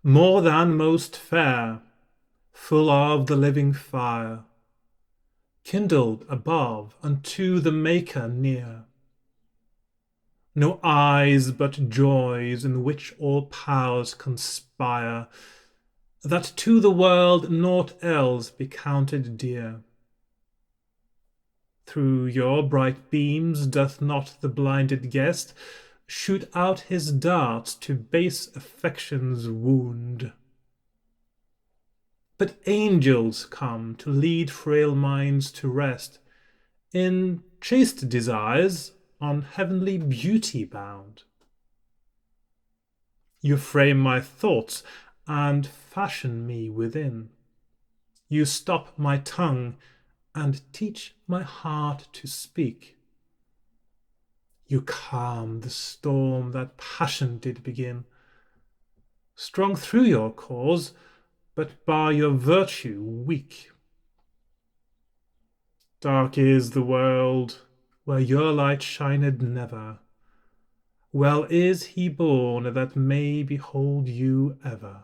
more than most fair, full of the living fire, kindled above unto the Maker near. No eyes but joys in which all powers conspire, that to the world naught else be counted dear. Through your bright beams doth not the blinded guest shoot out his darts to base affection's wound. But angels come to lead frail minds to rest, in chaste desires on heavenly beauty bound. You frame my thoughts and fashion me within. You stop my tongue and teach my heart to speak. You calm the storm that passion did begin, strong through your cause, but by your virtue weak. Dark is the world where your light shined never. Well is he born that may behold you ever.